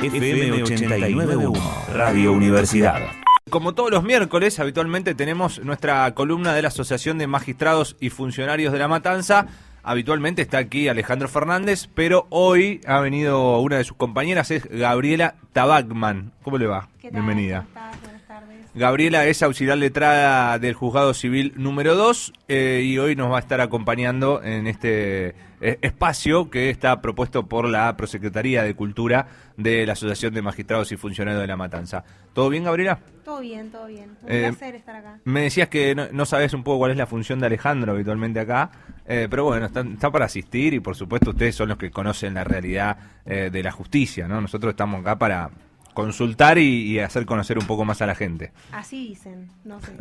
FM 89.1, Radio Universidad. Como todos los miércoles, habitualmente tenemos nuestra columna de la Asociación de Magistrados y Funcionarios de La Matanza. Habitualmente está aquí Alejandro Fernández, pero hoy ha venido una de sus compañeras, es Gabriela Tabacman. ¿Cómo le va? ¿Qué tal? Bienvenida. ¿Cómo estás? Buenas tardes. Gabriela es auxiliar letrada del Juzgado Civil número 2 y hoy nos va a estar acompañando en este espacio que está propuesto por la Prosecretaría de Cultura de la Asociación de Magistrados y Funcionarios de La Matanza. ¿Todo bien, Gabriela? Todo bien, todo bien. Un placer estar acá. Me decías que no sabes un poco cuál es la función de Alejandro habitualmente acá, pero bueno, está para asistir y por supuesto ustedes son los que conocen la realidad de la justicia, ¿no? Nosotros estamos acá para consultar y hacer conocer un poco más a la gente. Así dicen, no sé.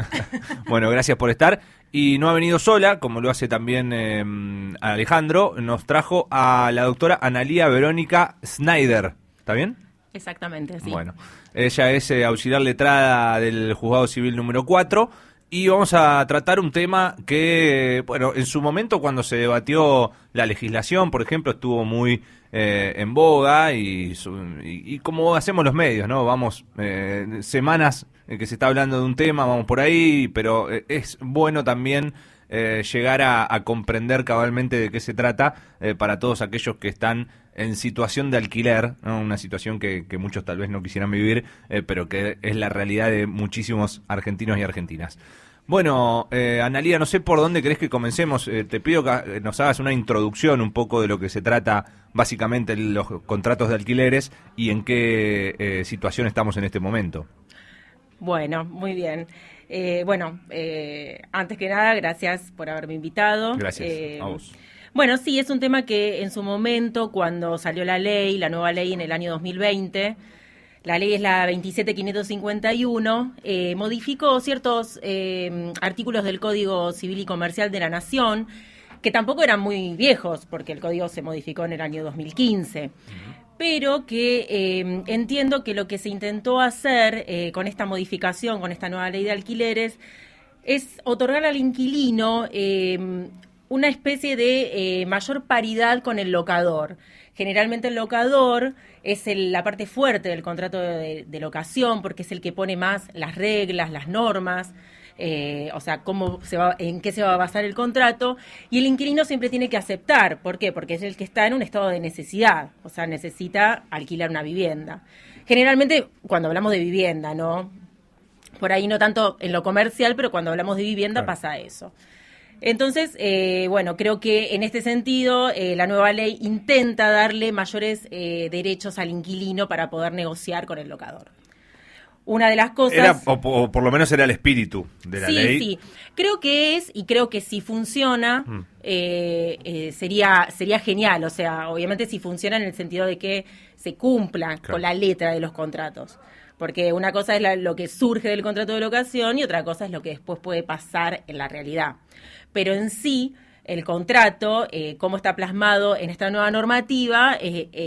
Bueno, gracias por estar. Y no ha venido sola, como lo hace también Alejandro, nos trajo a la doctora Analía Verónica Snyder. ¿Está bien? Exactamente, sí. Bueno, ella es auxiliar letrada del Juzgado Civil número 4 y vamos a tratar un tema que, bueno, en su momento cuando se debatió la legislación, por ejemplo, estuvo muy en boga y como hacemos los medios, ¿no? Vamos semanas que se está hablando de un tema, vamos por ahí, pero es bueno también llegar a comprender cabalmente de qué se trata para todos aquellos que están en situación de alquiler, ¿no? Una situación que muchos tal vez no quisieran vivir, pero que es la realidad de muchísimos argentinos y argentinas. Bueno, Analía, no sé por dónde querés que comencemos. Te pido que nos hagas una introducción un poco de lo que se trata básicamente los contratos de alquileres y en qué situación estamos en este momento. Bueno, muy bien. Antes que nada, gracias por haberme invitado. Gracias, a vos. Bueno, sí, es un tema que en su momento, cuando salió la nueva ley en el año 2020, la ley es la 27.551, modificó ciertos artículos del Código Civil y Comercial de la Nación, que tampoco eran muy viejos, porque el código se modificó en el año 2015. Pero que entiendo que lo que se intentó hacer con esta modificación, con esta nueva ley de alquileres, es otorgar al inquilino una especie de mayor paridad con el locador. Generalmente el locador es la parte fuerte del contrato de locación, porque es el que pone más las reglas, las normas, en qué se va a basar el contrato, y el inquilino siempre tiene que aceptar. ¿Por qué? Porque es el que está en un estado de necesidad, o sea, necesita alquilar una vivienda. Generalmente, cuando hablamos de vivienda, ¿no? Por ahí no tanto en lo comercial, pero cuando hablamos de vivienda pasa eso. Entonces, creo que en este sentido la nueva ley intenta darle mayores derechos al inquilino para poder negociar con el locador. Una de las cosas... O por lo menos era el espíritu de la ley. Sí, creo que es, y creo que si funciona, sería genial. O sea, obviamente si funciona en el sentido de que se cumpla con la letra de los contratos. Porque una cosa es lo que surge del contrato de locación y otra cosa es lo que después puede pasar en la realidad. Pero en sí, el contrato, cómo está plasmado en esta nueva normativa,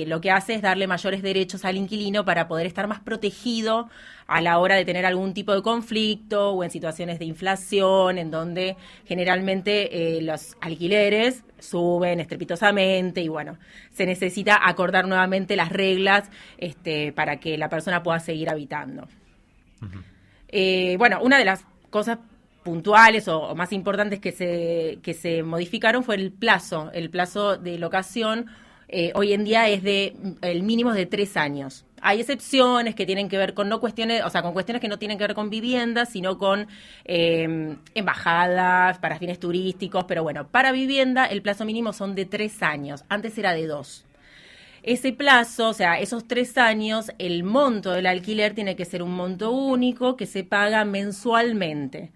lo que hace es darle mayores derechos al inquilino para poder estar más protegido a la hora de tener algún tipo de conflicto o en situaciones de inflación, en donde generalmente los alquileres suben estrepitosamente y bueno, se necesita acordar nuevamente las reglas para que la persona pueda seguir habitando. Uh-huh. Una de las cosas puntuales o más importantes que se modificaron fue el plazo. El plazo de locación hoy en día el mínimo es de 3 años. Hay excepciones que tienen que ver con con cuestiones que no tienen que ver con viviendas, sino con embajadas, para fines turísticos, pero bueno, para vivienda el plazo mínimo son de 3 años, antes era de 2. Ese plazo, o sea, esos 3 años, el monto del alquiler tiene que ser un monto único que se paga mensualmente,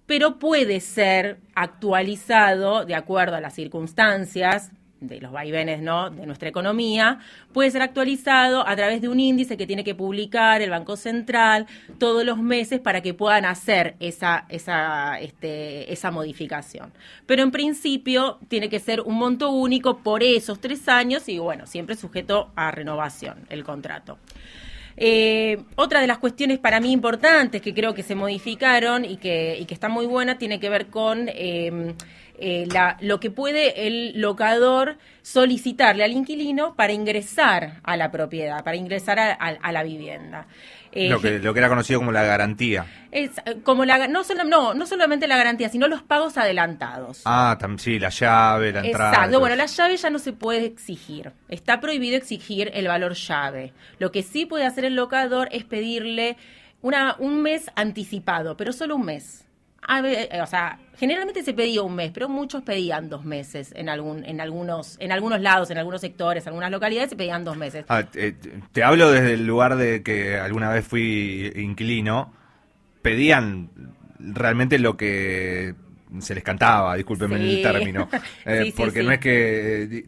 pero puede ser actualizado de acuerdo a las circunstancias de los vaivenes, ¿no?, de nuestra economía. Puede ser actualizado a través de un índice que tiene que publicar el Banco Central todos los meses para que puedan hacer esa modificación. Pero en principio tiene que ser un monto único por esos 3 años y bueno, siempre sujeto a renovación el contrato. Otra de las cuestiones para mí importantes que creo que se modificaron y que está muy buena tiene que ver con lo que puede el locador solicitarle al inquilino para ingresar a la propiedad, para ingresar a la vivienda. Lo que era conocido como la garantía. Es como no solamente la garantía, sino los pagos adelantados. Sí, la llave, la entrada. Exacto, bueno, la llave ya no se puede exigir. Está prohibido exigir el valor llave. Lo que sí puede hacer el locador es pedirle un mes anticipado, pero solo un mes. Generalmente se pedía un mes, pero muchos pedían 2 meses en algunos lados, en algunos sectores, algunas localidades se pedían 2 meses. Te hablo desde el lugar de que alguna vez fui inquilino. Pedían realmente lo que se les cantaba, discúlpenme el término, porque no es que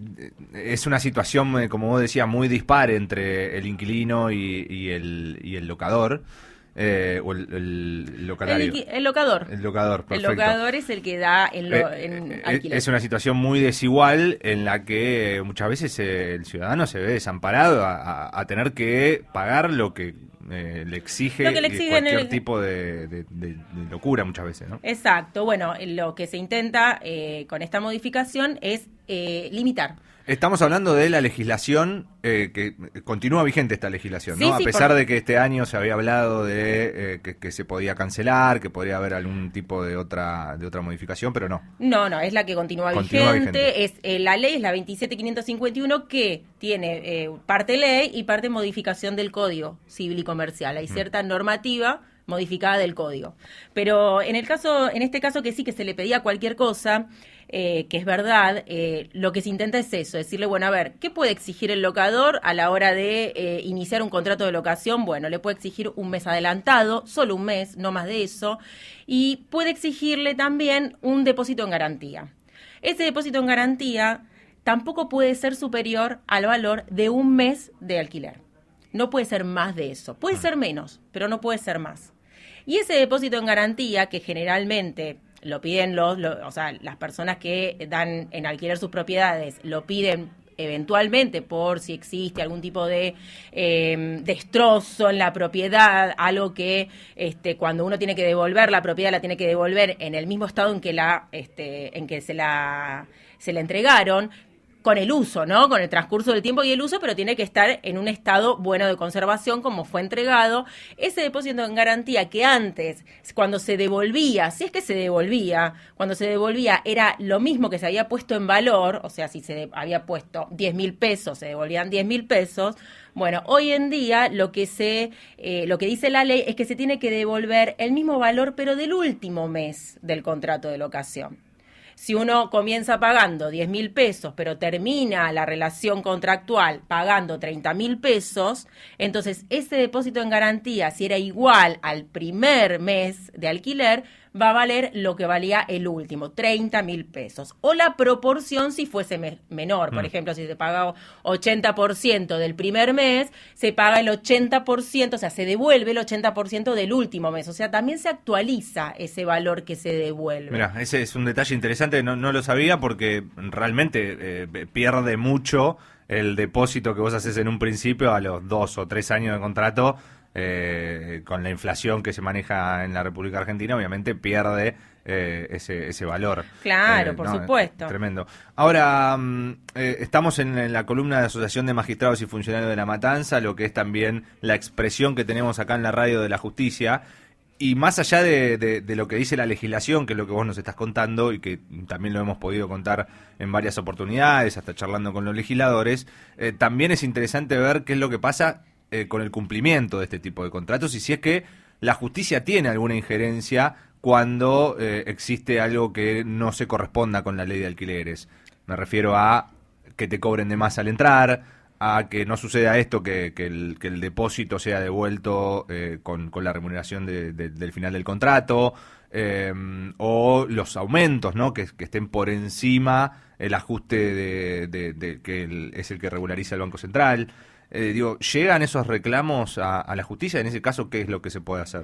es una situación, como vos decías, muy dispar entre el inquilino y el locador. O el localario. El locador. El locador, perfecto. El locador es el que da en alquiler. Es una situación muy desigual en la que muchas veces el ciudadano se ve desamparado a tener que pagar lo que le exige cualquier tipo de locura muchas veces, ¿no? Exacto. Bueno, lo que se intenta con esta modificación es limitar. Estamos hablando de la legislación, que continúa vigente esta legislación, ¿no? Sí, A pesar de que este año se había hablado de que se podía cancelar, que podría haber algún tipo de otra modificación, pero no. No, es la que continúa vigente. La ley es la 27.551, que tiene parte ley y parte modificación del Código Civil y Comercial. Hay cierta normativa modificada del código. Pero en este caso que sí, que se le pedía cualquier cosa, que es verdad, lo que se intenta es eso, decirle, bueno, a ver, ¿qué puede exigir el locador a la hora de iniciar un contrato de locación? Bueno, le puede exigir un mes adelantado, solo un mes, no más de eso, y puede exigirle también un depósito en garantía. Ese depósito en garantía tampoco puede ser superior al valor de un mes de alquiler. No puede ser más de eso. Puede ser menos, pero no puede ser más. Y ese depósito en garantía, que generalmente lo piden las personas que dan en alquiler sus propiedades, lo piden eventualmente por si existe algún tipo de destrozo en la propiedad, algo que cuando uno tiene que devolver la propiedad, la tiene que devolver en el mismo estado en que se la entregaron, con el uso, ¿no? Con el transcurso del tiempo y el uso, pero tiene que estar en un estado bueno de conservación como fue entregado. Ese depósito en garantía que antes, cuando se devolvía, si es que se devolvía, cuando se devolvía era lo mismo que se había puesto en valor, o sea, si se había puesto 10.000 pesos, se devolvían 10.000 pesos. Bueno, hoy en día lo que dice la ley es que se tiene que devolver el mismo valor, pero del último mes del contrato de locación. Si uno comienza pagando 10.000 pesos, pero termina la relación contractual pagando 30.000 pesos, entonces ese depósito en garantía, si era igual al primer mes de alquiler, va a valer lo que valía el último, 30.000 pesos. O la proporción si fuese menor. Por ejemplo, si se paga 80% del primer mes, se paga el 80%, o sea, se devuelve el 80% del último mes. O sea, también se actualiza ese valor que se devuelve. Mira, ese es un detalle interesante, no lo sabía porque realmente pierde mucho el depósito que vos haces en un principio a los 2 o 3 años de contrato. Con la inflación que se maneja en la República Argentina, obviamente pierde ese valor. Claro, por supuesto. Tremendo. Ahora, estamos en la columna de Asociación de Magistrados y Funcionarios de La Matanza, lo que es también la expresión que tenemos acá en la radio de la justicia. Y más allá de lo que dice la legislación, que es lo que vos nos estás contando y que también lo hemos podido contar en varias oportunidades, hasta charlando con los legisladores, también es interesante ver qué es lo que pasa con el cumplimiento de este tipo de contratos y si es que la justicia tiene alguna injerencia cuando existe algo que no se corresponda con la ley de alquileres. Me refiero a que te cobren de más al entrar, a que no suceda esto, que el depósito sea devuelto con la remuneración del final del contrato, o los aumentos, ¿no? Que estén por encima el ajuste que es el que regulariza el Banco Central. ¿Llegan esos reclamos a la justicia? En ese caso, ¿qué es lo que se puede hacer?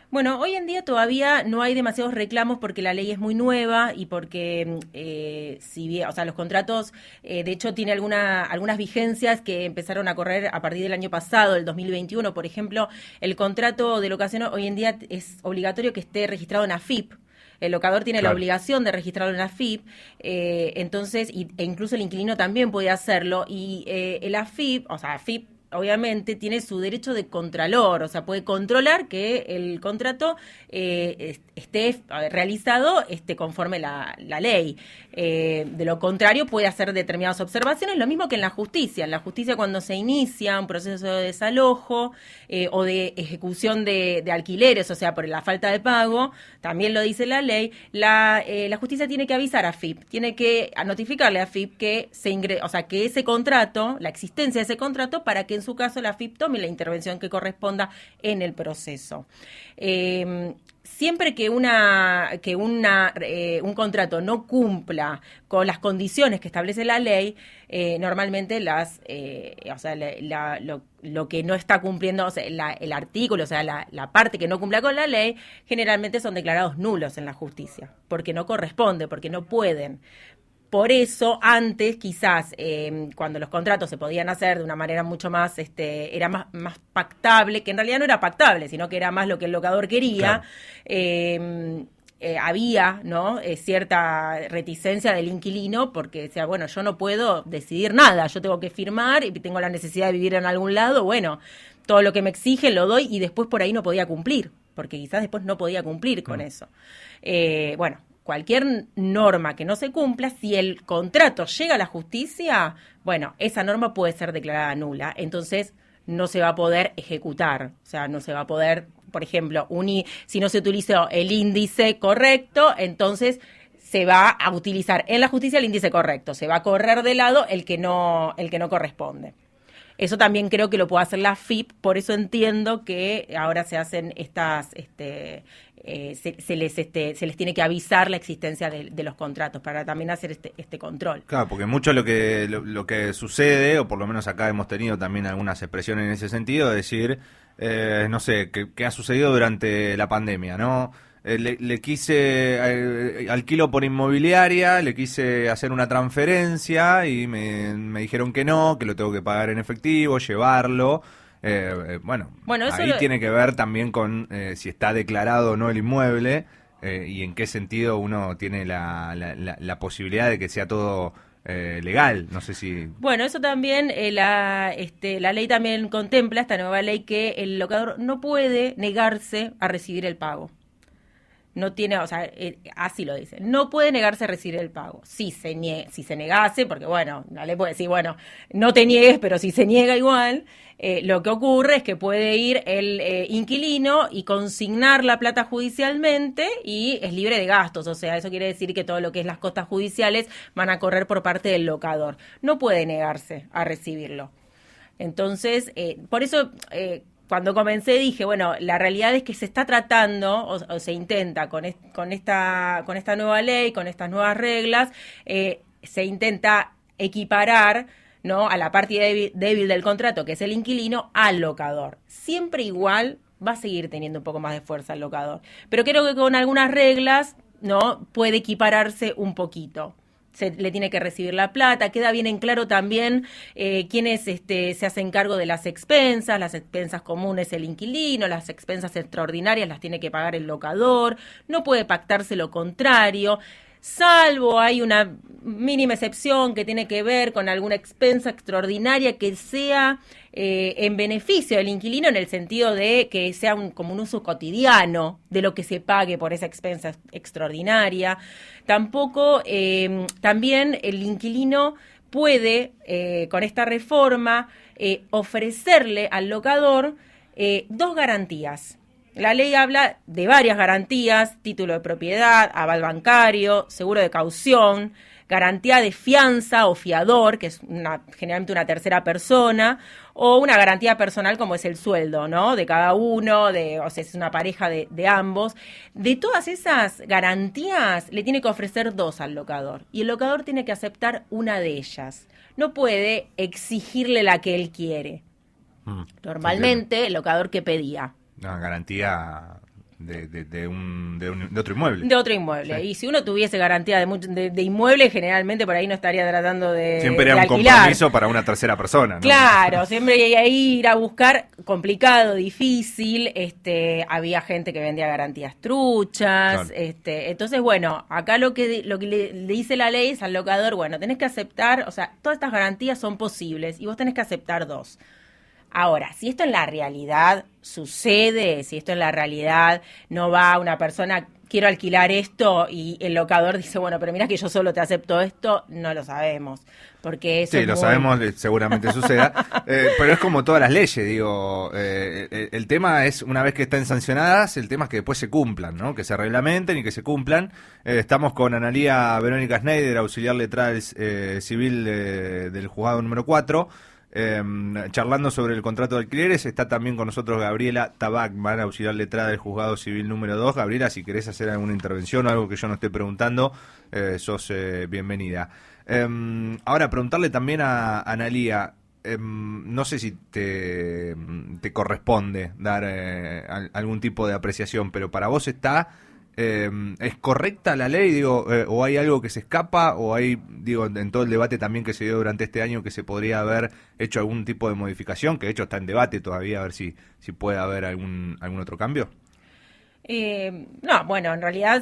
Bueno, hoy en día todavía no hay demasiados reclamos porque la ley es muy nueva y porque si bien, los contratos, de hecho, tiene algunas vigencias que empezaron a correr a partir del año pasado, el 2021. Por ejemplo, el contrato de locación hoy en día es obligatorio que esté registrado en AFIP. El locador tiene Claro. la obligación de registrarlo en la AFIP, entonces, e incluso el inquilino también puede hacerlo, y el AFIP, o sea, AFIP obviamente tiene su derecho de contralor, o sea, puede controlar que el contrato esté realizado conforme la ley. De lo contrario, puede hacer determinadas observaciones, lo mismo que en la justicia. En la justicia, cuando se inicia un proceso de desalojo o de ejecución de alquileres, o sea, por la falta de pago, también lo dice la ley, la justicia tiene que avisar a AFIP, tiene que notificarle a AFIP que que ese contrato, la existencia de ese contrato, para que en su caso la AFIP tome la intervención que corresponda en el proceso. Siempre que un contrato no cumpla con las condiciones que establece la ley, normalmente lo que no está cumpliendo, o sea, el artículo, o sea, la parte que no cumpla con la ley, generalmente son declarados nulos en la justicia, porque no corresponde, porque no pueden. Por eso, antes, quizás, cuando los contratos se podían hacer de una manera mucho más, era más pactable, que en realidad no era pactable, sino que era más lo que el locador quería, Claro. había, ¿no?, cierta reticencia del inquilino, porque decía, bueno, yo no puedo decidir nada, yo tengo que firmar y tengo la necesidad de vivir en algún lado, bueno, todo lo que me exige lo doy, y después por ahí no podía cumplir, porque quizás después no podía cumplir con eso. Bueno, cualquier norma que no se cumpla, si el contrato llega a la justicia, bueno, esa norma puede ser declarada nula, entonces no se va a poder ejecutar, o sea, no se va a poder, por ejemplo, si no se utilizó el índice correcto, entonces se va a utilizar en la justicia el índice correcto, se va a correr de lado el que no corresponde. Eso también creo que lo puede hacer la AFIP, por eso entiendo que ahora se hacen estas, se les tiene que avisar la existencia de los contratos para también hacer este control. Claro, porque mucho lo que sucede, o por lo menos acá hemos tenido también algunas expresiones en ese sentido, es decir, no sé, que ha sucedido durante la pandemia, ¿no? Le quise, alquilo por inmobiliaria, le quise hacer una transferencia y me dijeron que no, que lo tengo que pagar en efectivo, llevarlo. Bueno, eso ahí tiene que ver también con si está declarado o no el inmueble y en qué sentido uno tiene la posibilidad de que sea todo legal. No sé si... Bueno, eso también, la ley también contempla, esta nueva ley, que el locador no puede negarse a recibir el pago. No tiene, o sea, así lo dice, no puede negarse a recibir el pago. Si se negase, porque bueno, la ley puede decir, bueno, no te niegues, pero si se niega igual, lo que ocurre es que puede ir el inquilino y consignar la plata judicialmente y es libre de gastos. O sea, eso quiere decir que todo lo que es las costas judiciales van a correr por parte del locador. No puede negarse a recibirlo. Entonces, por eso... cuando comencé dije, bueno, la realidad es que se está tratando o se intenta con esta nueva ley, con estas nuevas reglas, se intenta equiparar, ¿no?, a la parte débil del contrato, que es el inquilino, al locador. Siempre igual va a seguir teniendo un poco más de fuerza el locador, pero creo que con algunas reglas, ¿no?, puede equipararse un poquito. Se le tiene que recibir la plata, queda bien en claro también quiénes se hacen cargo de las expensas comunes el inquilino, las expensas extraordinarias las tiene que pagar el locador, no puede pactarse lo contrario, salvo hay una mínima excepción que tiene que ver con alguna expensa extraordinaria que sea en beneficio del inquilino, en el sentido de que sea como un uso cotidiano de lo que se pague por esa expensa extraordinaria. Tampoco, también el inquilino puede, con esta reforma, ofrecerle al locador dos garantías. La ley habla de varias garantías: título de propiedad, aval bancario, seguro de caución, garantía de fianza o fiador, que es generalmente una tercera persona, o una garantía personal como es el sueldo, ¿no?, de cada uno, o sea, es una pareja de ambos. De todas esas garantías le tiene que ofrecer dos al locador y el locador tiene que aceptar una de ellas. No puede exigirle la que él quiere. Normalmente el locador, ¿qué pedía? Una garantía de otro inmueble. De otro inmueble. Sí. Y si uno tuviese garantía de inmueble, generalmente por ahí no estaría tratando de Siempre era de un alquilar. compromiso para una tercera persona, ¿no? Claro, siempre hay ahí ir a buscar, complicado, difícil, había gente que vendía garantías truchas, Claro. Entonces bueno, acá lo que le dice la ley es al locador, bueno, tenés que aceptar, o sea, todas estas garantías son posibles y vos tenés que aceptar 2. Ahora, si esto en la realidad sucede, si esto en la realidad no va una persona, quiero alquilar esto, y el locador dice, bueno, pero mira que yo solo te acepto esto, no lo sabemos. Porque eso Sí, es lo muy... sabemos, seguramente suceda, pero es como todas las leyes, digo, el tema es, una vez que están sancionadas, el tema es que después se cumplan, ¿no? Que se reglamenten y que se cumplan. Estamos con Analía Verónica Schneider, auxiliar letrada civil del juzgado número 4, charlando sobre el contrato de alquileres. Está también con nosotros Gabriela Tabacman, auxiliar letrada del juzgado civil número 2. Gabriela, si querés hacer alguna intervención o algo que yo no esté preguntando, sos bienvenida. Ahora, preguntarle también a Analía, no sé si te corresponde dar algún tipo de apreciación, pero para vos ¿es correcta la ley, digo, o hay algo que se escapa, o hay, digo, en todo el debate también que se dio durante este año, que se podría haber hecho algún tipo de modificación, que de hecho está en debate todavía, a ver si puede haber algún otro cambio? No, bueno, en realidad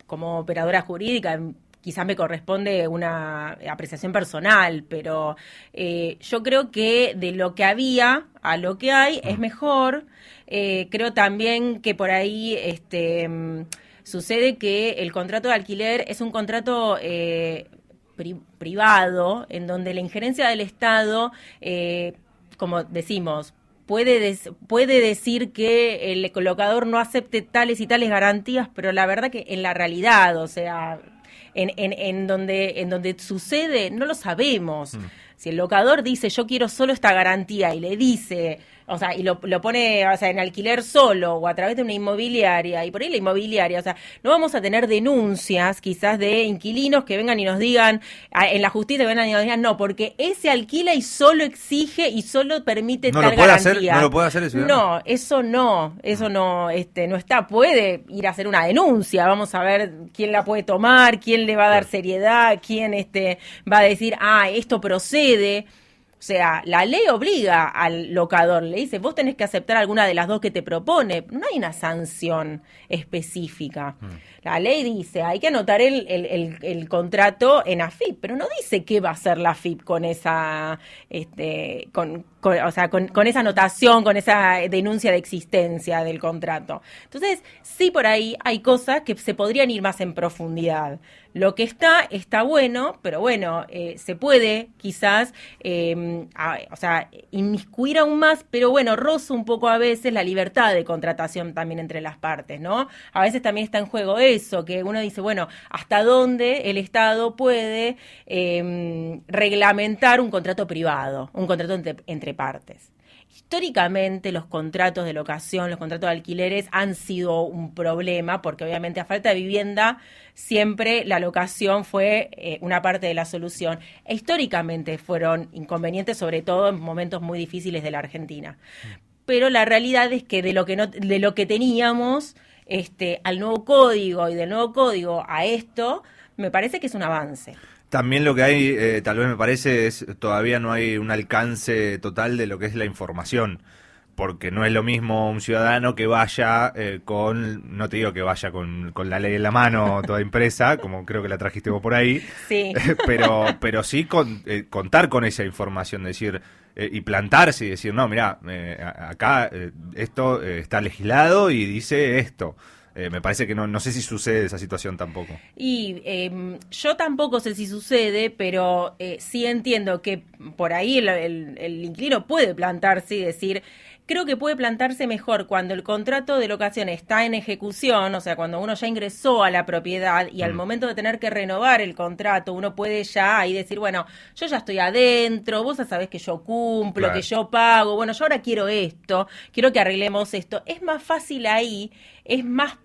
como operadora jurídica quizás me corresponde una apreciación personal, pero yo creo que de lo que había a lo que hay es mejor. Creo también que por ahí sucede que el contrato de alquiler es un contrato privado, en donde la injerencia del Estado, como decimos, puede decir que el colocador no acepte tales y tales garantías, pero la verdad que en la realidad, o sea, en donde sucede, no lo sabemos. Si el locador dice, yo quiero solo esta garantía, y le dice, o sea, y lo pone, o sea, en alquiler solo o a través de una inmobiliaria, y por ahí la inmobiliaria, o sea, no vamos a tener denuncias quizás de inquilinos que vengan y nos digan, en la justicia que vengan y nos digan, no, porque ese alquila y solo exige y solo permite tal garantía. ¿No lo puede hacer eso? No, eso no está. Puede ir a hacer una denuncia, vamos a ver quién la puede tomar, quién le va a dar seriedad, quién va a decir, esto procede. O sea, la ley obliga al locador, le dice, vos tenés que aceptar alguna de las 2 que te propone. No hay una sanción específica. La ley dice, hay que anotar el contrato en AFIP, pero no dice qué va a hacer la AFIP con esa, con esa anotación, con esa denuncia de existencia del contrato. Entonces, sí, por ahí hay cosas que se podrían ir más en profundidad. Lo que está bueno, pero bueno, se puede quizás, inmiscuir aún más, pero bueno, roza un poco a veces la libertad de contratación también entre las partes, ¿no? A veces también está en juego eso, que uno dice, bueno, ¿hasta dónde el Estado puede reglamentar un contrato privado, un contrato entre partes? Históricamente los contratos de locación, los contratos de alquileres han sido un problema porque obviamente a falta de vivienda siempre la locación fue una parte de la solución. E históricamente fueron inconvenientes, sobre todo en momentos muy difíciles de la Argentina. Pero la realidad es que de lo que teníamos al nuevo código y del nuevo código a esto, me parece que es un avance. También lo que hay, tal vez me parece, es todavía no hay un alcance total de lo que es la información, porque no es lo mismo un ciudadano que vaya no te digo que vaya con la ley en la mano toda impresa, como creo que la trajiste vos por ahí, sí. pero sí contar con esa información, decir, y plantarse y decir, no, mirá, acá esto está legislado y dice esto. Me parece que no sé si sucede esa situación tampoco. Y yo tampoco sé si sucede, pero sí entiendo que por ahí el inquilino puede plantarse y decir, creo que puede plantarse mejor cuando el contrato de locación está en ejecución, o sea, cuando uno ya ingresó a la propiedad y al momento de tener que renovar el contrato, uno puede ya ahí decir, bueno, yo ya estoy adentro, vos ya sabés que yo cumplo, claro, que yo pago, bueno, yo ahora quiero esto, quiero que arreglemos esto. Es más fácil ahí, es más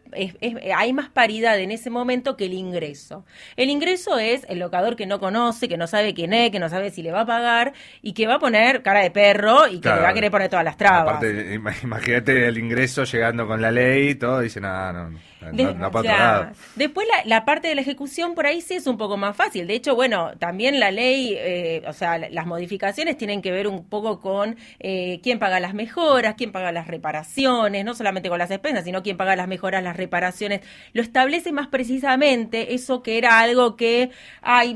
hay más paridad en ese momento que el ingreso. El ingreso es el locador que no conoce, que no sabe quién es, que no sabe si le va a pagar y que va a poner cara de perro y que le va a querer poner todas las trabas. Aparte, imagínate el ingreso llegando con la ley y todo, dice, no para otro lado. Después la parte de la ejecución por ahí sí es un poco más fácil. De hecho, bueno, también la ley, o sea, las modificaciones tienen que ver un poco con quién paga las mejoras, quién paga las reparaciones, no solamente con las expensas, sino quién paga las mejoras, las reparaciones. Lo establece más precisamente eso que era algo que,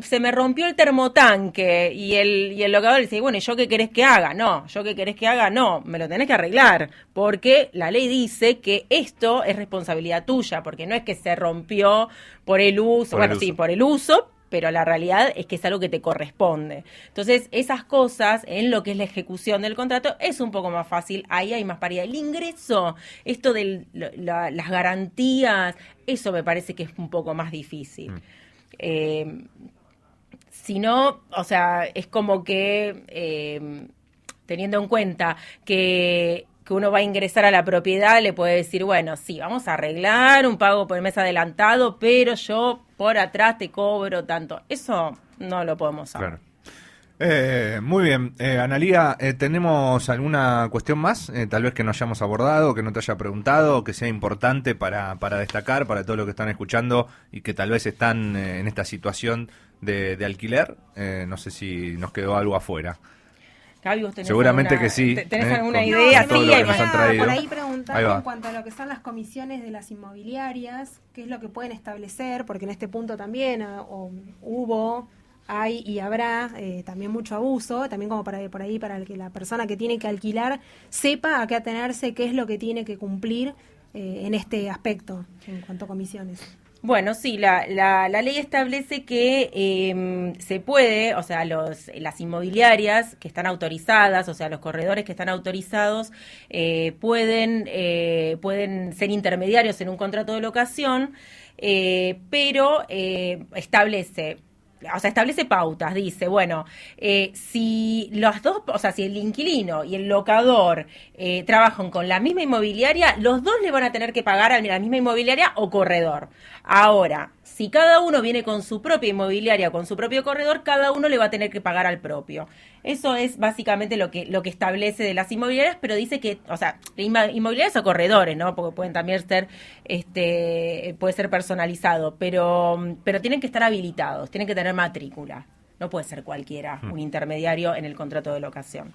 se me rompió el termotanque y el locador dice, bueno, ¿y yo qué querés que haga? No, yo qué querés que haga, no, me lo tenés que arreglar, porque la ley dice que esto es responsabilidad tuya, porque no es que se rompió por el uso, sí, por el uso, pero la realidad es que es algo que te corresponde. Entonces, esas cosas, en lo que es la ejecución del contrato, es un poco más fácil, ahí hay más paridad. El ingreso, esto de las garantías, eso me parece que es un poco más difícil. Si no, o sea, es como que, teniendo en cuenta que uno va a ingresar a la propiedad, le puede decir, bueno, sí, vamos a arreglar un pago por mes adelantado, pero yo por atrás te cobro tanto. Eso no lo podemos saber. Claro. Muy bien. Analía, ¿tenemos alguna cuestión más? Tal vez que no hayamos abordado, que no te haya preguntado, que sea importante para destacar, para todos los que están escuchando y que tal vez están en esta situación de alquiler. No sé si nos quedó algo afuera. Gaby, ¿vos tenés seguramente alguna, que sí. ¿Tenés alguna idea? Sí, por ahí preguntar en cuanto a lo que son las comisiones de las inmobiliarias, qué es lo que pueden establecer, porque en este punto también hay y habrá también mucho abuso, también como para que la persona que tiene que alquilar sepa a qué atenerse, qué es lo que tiene que cumplir en este aspecto en cuanto a comisiones. Bueno, sí, la ley establece que se puede, o sea, las inmobiliarias que están autorizadas, o sea, los corredores que están autorizados, pueden ser intermediarios en un contrato de locación, pero establece pautas, dice, bueno, si los dos, o sea, si el inquilino y el locador trabajan con la misma inmobiliaria, los dos le van a tener que pagar a la misma inmobiliaria o corredor. Ahora, si cada uno viene con su propia inmobiliaria, con su propio corredor, cada uno le va a tener que pagar al propio. Eso es básicamente lo que establece de las inmobiliarias, pero dice que, o sea, inmobiliarias o corredores, ¿no? Porque pueden también ser, puede ser personalizado, pero tienen que estar habilitados, tienen que tener matrícula. No puede ser cualquiera un intermediario en el contrato de locación.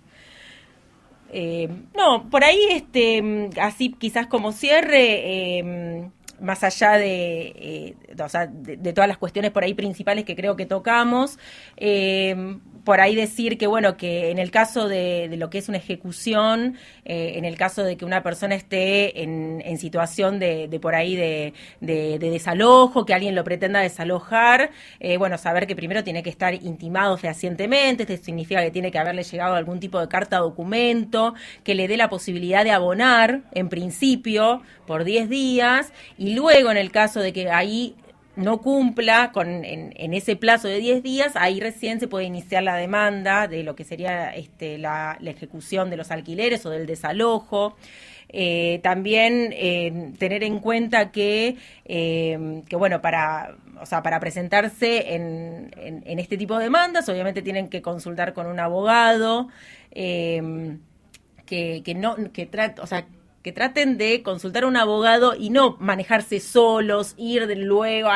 No, por ahí, así quizás como cierre, más allá de todas las cuestiones por ahí principales que creo que tocamos, por ahí decir que, bueno, que en el caso de lo que es una ejecución, en el caso de que una persona esté en situación de por ahí de desalojo, que alguien lo pretenda desalojar, bueno, saber que primero tiene que estar intimado fehacientemente. Esto significa que tiene que haberle llegado algún tipo de carta documento que le dé la posibilidad de abonar, en principio, por 10 días, y luego en el caso de que ahí no cumpla en ese plazo de 10 días, ahí recién se puede iniciar la demanda de lo que sería la ejecución de los alquileres o del desalojo. También tener en cuenta que bueno, para presentarse en este tipo de demandas, obviamente tienen que consultar con un abogado, que traten de consultar a un abogado y no manejarse solos, ir de luego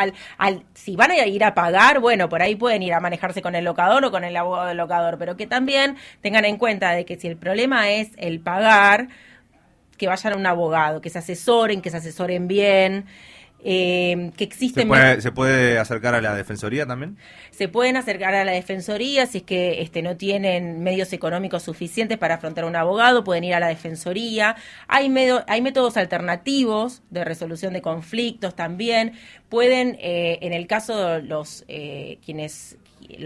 si van a ir a pagar, bueno, por ahí pueden ir a manejarse con el locador o con el abogado del locador, pero que también tengan en cuenta de que si el problema es el pagar, que vayan a un abogado, que se asesoren bien. Que existen... ¿Se puede acercar a la Defensoría también? Se pueden acercar a la Defensoría si es que no tienen medios económicos suficientes para afrontar a un abogado, pueden ir a la Defensoría. Hay métodos alternativos de resolución de conflictos también. Pueden, en el caso de los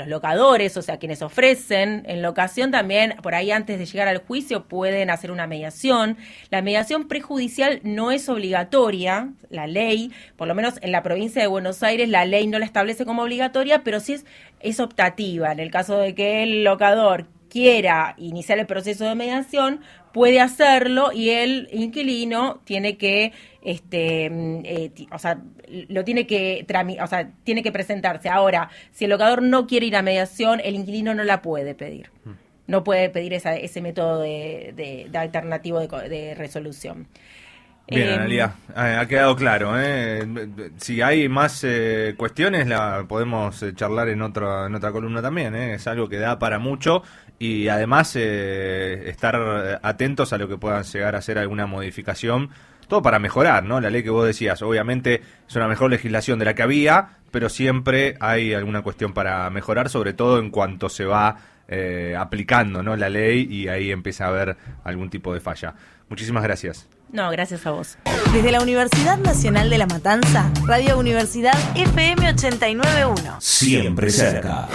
locadores, o sea, quienes ofrecen en locación también, por ahí antes de llegar al juicio pueden hacer una mediación. La mediación prejudicial no es obligatoria, la ley, por lo menos en la provincia de Buenos Aires, la ley no la establece como obligatoria, pero sí es optativa. En el caso de que el locador quiera iniciar el proceso de mediación, puede hacerlo y el inquilino tiene que tiene que presentarse. Ahora, si el locador no quiere ir a mediación, el inquilino no la puede pedir. No puede pedir ese método de alternativo de resolución. Bien, Analía, ha quedado claro. Si hay más cuestiones, la podemos charlar en otra columna también. Es algo que da para mucho y además estar atentos a lo que puedan llegar a ser alguna modificación. Todo para mejorar, ¿no? La ley que vos decías, obviamente es una mejor legislación de la que había, pero siempre hay alguna cuestión para mejorar, sobre todo en cuanto se va aplicando, ¿no? La ley y ahí empieza a haber algún tipo de falla. Muchísimas gracias. No, gracias a vos. Desde la Universidad Nacional de La Matanza, Radio Universidad FM 89.1. Siempre cerca.